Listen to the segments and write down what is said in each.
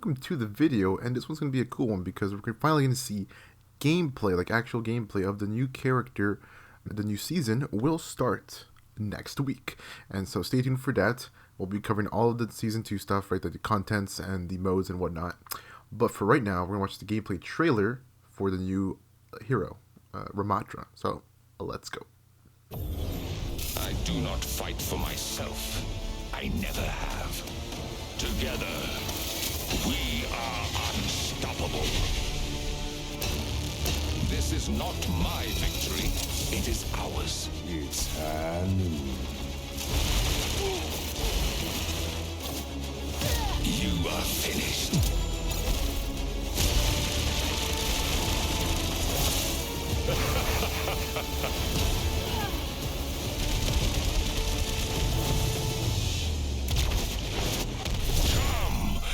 welcome to the video, and this one's going to be a cool one because we're finally going to see gameplay, like actual gameplay of the new character. The new season will start next week, and so stay tuned for that. We'll be covering all of the season 2 stuff, right, the contents and the modes and whatnot. But for right now, we're going to watch the gameplay trailer for the new hero, Ramattra. So let's go. I do not fight for myself. I never have. Together, we are unstoppable. This is not my victory. It is ours. It's Hanu. You are finished.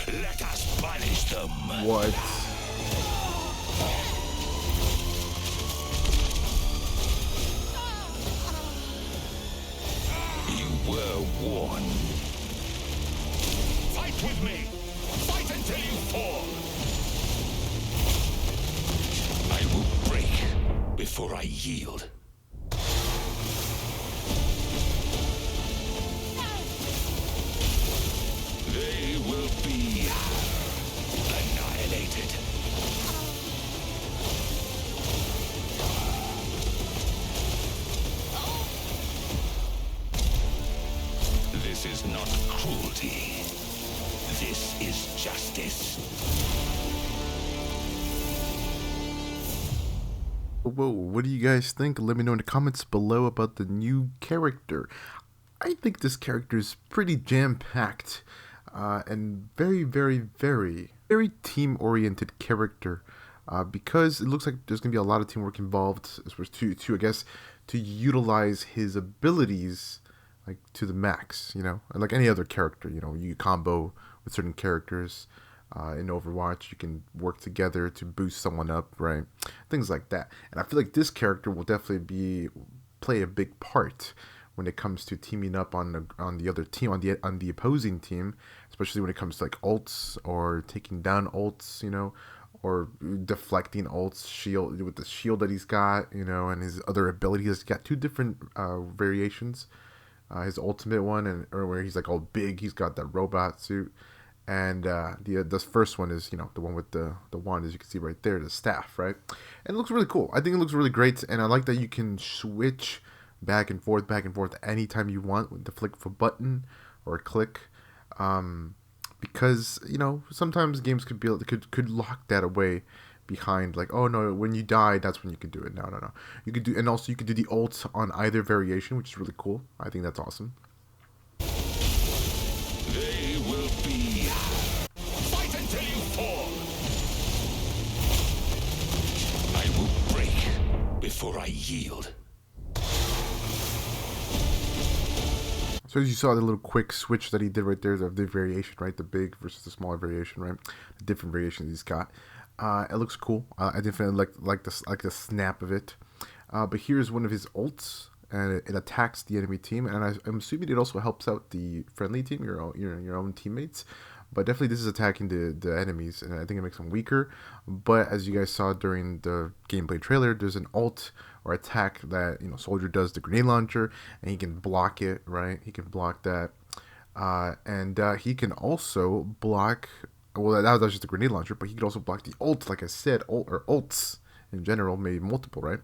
Let us punish them. What? You were warned. Fight with me. Fight until you fall. I will break before I yield. They will be annihilated. This is not cruelty. This is justice. Whoa, what do you guys think? Let me know in the comments below about the new character. I think this character is pretty jam-packed and very team-oriented character because it looks like there's going to be a lot of teamwork involved to I guess, to utilize his abilities like to the max, you know, and like any other character, you know, you combo with certain characters. In Overwatch, you can work together to boost someone up, right? Things like that. And I feel like this character will definitely play a big part when it comes to teaming up on the other team, on the opposing team, especially when it comes to like ults or taking down ults, you know, or deflecting ults, shield with the shield that he's got, you know, and his other abilities. He's got two different variations. His ultimate one, or where he's like all big, he's got that robot suit. And the first one is, you know, the one with the wand, as you can see right there, the staff, right? And it looks really cool. I think it looks really great, and I like that you can switch back and forth anytime you want with the flick of a button or a click, because, you know, sometimes games could lock that away behind like, oh no, when you die, that's when you can do it. No, you could do, and also you could do the ult on either variation, which is really cool. I think that's awesome. They will be. Fight until you fall. I will break before I yield. So as you saw the little quick switch that he did right there, of the variation, right? The big versus the smaller variation, right? The different variations he's got. It looks cool. I definitely like the snap of it. But here's one of his ults, and it attacks the enemy team, and I'm assuming it also helps out the friendly team, your own teammates. But definitely this is attacking the enemies, and I think it makes them weaker. But as you guys saw during the gameplay trailer, there's an ult or attack that, you know, Soldier does, the grenade launcher, and he can block it, right? He can block that, and he can also block. Well, that was just the grenade launcher, but he could also block the ult, like I said, or ults in general, maybe multiple, right?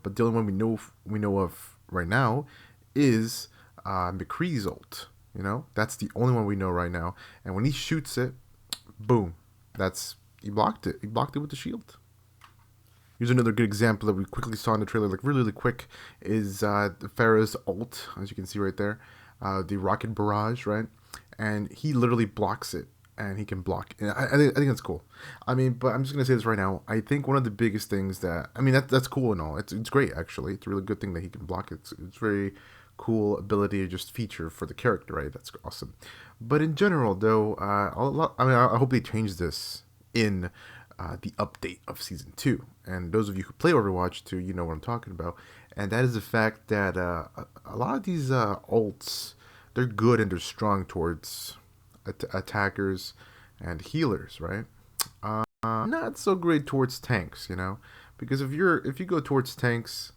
But the only one we know of right now is McCree's ult. You know, that's the only one we know right now. And when he shoots it, boom, he blocked it. He blocked it with the shield. Here's another good example that we quickly saw in the trailer, like really quick, is Pharah's ult, as you can see right there, the rocket barrage, right? And he literally blocks it. And he can block. And I think that's cool. I mean, but I'm just gonna say this right now. I think one of the biggest things that's cool and all. It's great actually. It's a really good thing that he can block it. It's very cool ability, just feature for the character, right? That's awesome. But in general, though, I hope they change this in the update of Season 2. And those of you who play Overwatch 2, you know what I'm talking about. And that is the fact that a lot of these ults, they're good and they're strong towards attackers and healers, right? Not so great towards tanks, you know, because if you go towards tanks,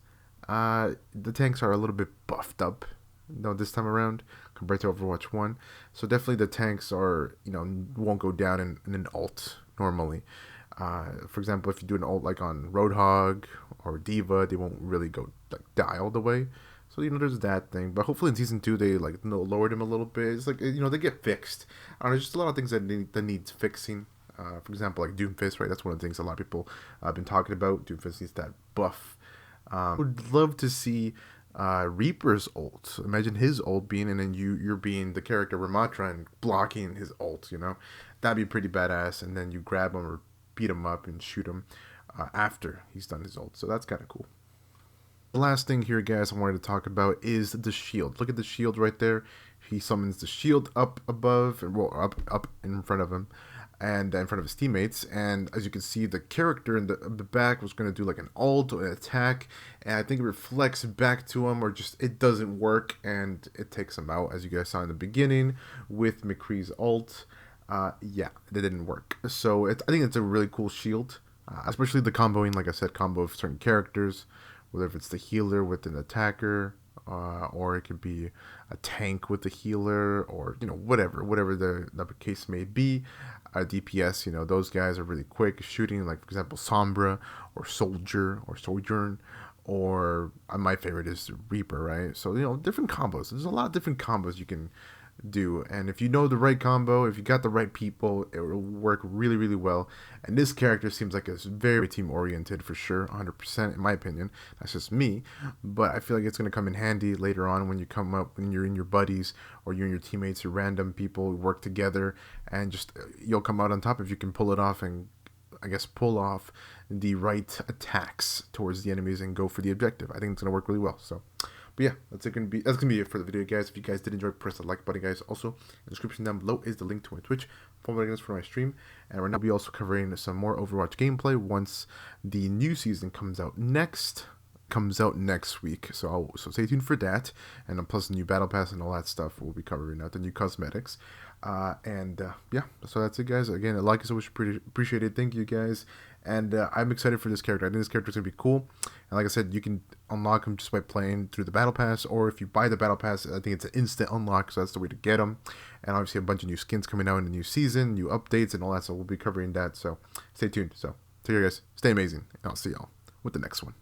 the tanks are a little bit buffed up, you know, this time around compared to Overwatch One. So definitely the tanks are, you know, won't go down in an ult normally. For example, if you do an ult like on Roadhog or Diva, they won't really go like die all the way. So you know, there's that thing. But hopefully in season two they like lowered them a little bit. It's like, you know, they get fixed. I don't know, just a lot of things that needs fixing. For example, like Doomfist, right? That's one of the things a lot of people have been talking about. Doomfist needs that buff. Would love to see Reaper's ult. Imagine his ult being, and then you're being the character Ramattra and blocking his ult. You know, that'd be pretty badass. And then you grab him or beat him up and shoot him after he's done his ult. So that's kind of cool. The last thing here, guys, I wanted to talk about is the shield. Look at the shield right there. He summons the shield up above, well, up in front of him, and in front of his teammates. And as you can see, the character in the back was going to do like an ult or an attack, and I think it reflects back to him, or just it doesn't work, and it takes him out, as you guys saw in the beginning with McCree's ult. Yeah, that didn't work. So I think it's a really cool shield, especially the comboing, like I said, combo of certain characters, whether if it's the healer with an attacker, or it could be a tank with a healer, or you know, whatever the case may be. DPS, you know, those guys are really quick shooting, like for example Sombra or Soldier or Sojourn, or my favorite is Reaper, right? So you know, different combos. There's a lot of different combos you can do, and if you know the right combo, if you got the right people, it will work really really well. And this character seems like it's very team oriented for sure, 100% in my opinion. That's just me, but I feel like it's going to come in handy later on when you come up, when you're in your buddies or you're in your teammates or random people who work together, and just you'll come out on top if you can pull it off, and I guess pull off the right attacks towards the enemies and go for the objective. I think it's gonna work really well. So, but yeah, that's gonna be it for the video, guys. If you guys did enjoy, press the like button, guys. Also, in the description down below is the link to my Twitch. Follow me for my stream, and right now we'll be also covering some more Overwatch gameplay once the new season comes out next week. So stay tuned for that, and plus the new battle pass and all that stuff we'll be covering out, the new cosmetics. Yeah, so that's it, guys. Again, a like is always appreciated. Thank you, guys. And I'm excited for this character. I think this character is gonna be cool. And like I said, you can unlock him just by playing through the battle pass, or if you buy the battle pass, I think it's an instant unlock. So that's the way to get him. And obviously a bunch of new skins coming out in the new season, new updates, and all that. So we'll be covering that. So stay tuned. So take care, guys. Stay amazing, and I'll see y'all with the next one.